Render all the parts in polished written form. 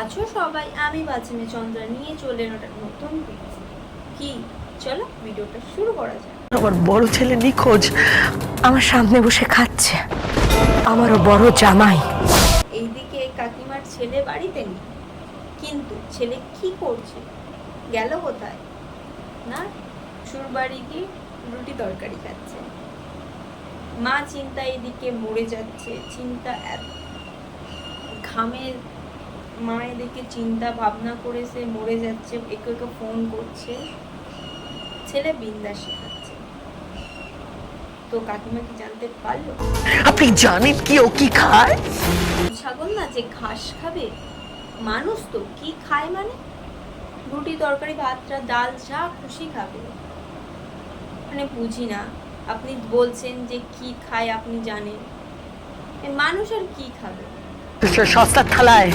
আছো সবাই? আমি বাচিমে চন্দ্রা নিয়ে চলে একটা নতুন ভিডিও। কি চলো ভিডিওটা শুরু করা যাক। আমার বড় ছেলে নিখোঁজ, আমার সামনে বসে খাচ্ছে। আমারও বড় জামাই। এইদিকে কাকিমার ছেলে বাড়িতে নেই, কিন্তু ছেলে কি করছে, গেল কোথায়? না, শ্বশুরবাড়ি গিয়ে রুটি তরকারি খাচ্ছে। মা চিন্তা এদিকে মরে যাচ্ছে, চিন্তা ঘামে মা এদিকে চিন্তা ভাবনা করে সে মরে যাচ্ছে, একে একে ফোন করছে, ছেলে বিন্দাস খাচ্ছে। তো কাকিমা কি জানতে পারলো? আপনি জানেন কি ও কি খায়? ছাগল না যে ঘাস খাবে, মানুষ তো কি খায় মানে রুটি তরকারি ভাতটা ডাল যা খুশি খাবে। মানে বুঝি না, আপনি বলছেন যে কি খায় আপনি জানেন, মানুষ আর কি খাবে? সস্তার থালায়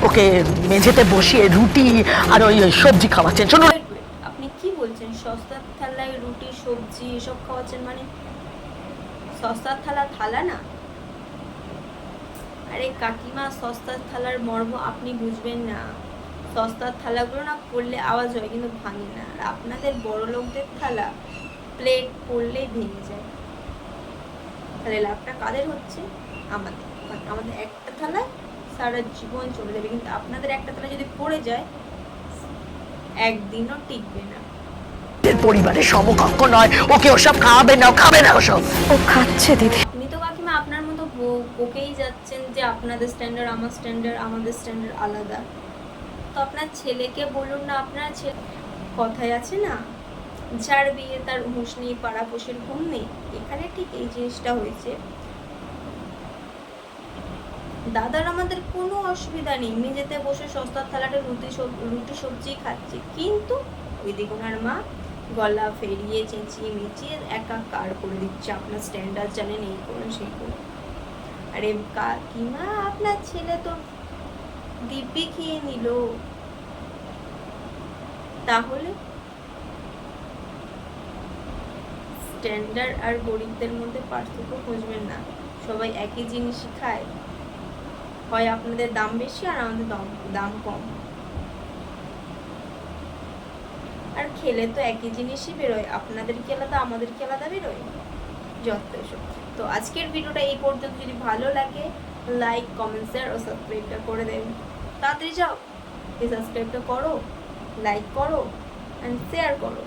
ওকে মেঝেতে বসিয়ে রুটি আর ওই সবজি খাওয়াচ্ছেন। শুনুন, আপনি কি বলছেন? সস্তার থালায় রুটি সবজি এসব খাওয়াচ্ছেন মানে সস্তার থালা থালা না? আরে কাকিমা, সস্তার থালার মর্ম আপনি বুঝবেন না। সস্তার থালাগুলো না পড়লে আওয়াজ হয় কিন্তু ভাঙে না, আর আপনাদের বড় লোকদের থালা প্লেট পড়লেই ভেঙে যায়। তাহলে লাভটা কাদের হচ্ছে? আমাদের। আমাদের একটা থালায় সারা জীবন চলে যাবে, কিন্তু আপনাদের একটা থালা যদি পড়ে যায় একদিনও টিকবে না। পরিবারের সমকক্ষ নয়, ওকে ওসব খাওয়াবে না, খাবে না ওসব। ও খাচ্ছে দিদি। আপনি তো কাকিমা আপনার মতো বকেই যাচ্ছেন যে আপনাদের স্ট্যান্ডার্ড আমার স্ট্যান্ডার্ড, আমাদের স্ট্যান্ডার্ড আলাদা। তো আপনার ছেলেকে বলুন না, আপনার ছেলে কথায় আছে না, যার বিয়ে তার হুঁশ নেই পাড়াপোষের ঘুম নেই। এখানে ঠিক এই জিনিসটা হয়েছে। দাদার আমাদের কোনো অসুবিধা নেই, মেঝেতে বসে সস্তার থালাটা রুটি সবজি খাচ্ছে, কিন্তু ওইদিকে ওনার মা গলা ফেরিয়ে চেঁচিয়ে মেচিয়ে একাকার করে দিচ্ছে। আপনার স্ট্যান্ডার্ড জানেন, এই করুন সেই করুন। আরে কাকিমা, আপনার ছেলে তো দিব্যি খেয়ে নিল, তাহলে স্ট্যান্ডার্ড আর গরিবদের মধ্যে পার্থক্য খুঁজবেন না, সবাই একই জিনিসই খায়। হয় আপনাদের দাম বেশি আর আমাদের দাম কম, আর খেলে তো একই জিনিসই বেরোয়, আপনাদের কি আলাদা আমাদের কি আলাদা বেরোয়? যত এসব। তো আজকের ভিডিওটা এই পর্যন্ত। যদি ভালো লাগে লাইক কমেন্ট শেয়ার ও সাবস্ক্রাইবটা করে দেবেন। তাড়াতাড়ি যাও, এই সাবস্ক্রাইবটা করো, লাইক করো অ্যান্ড শেয়ার করো।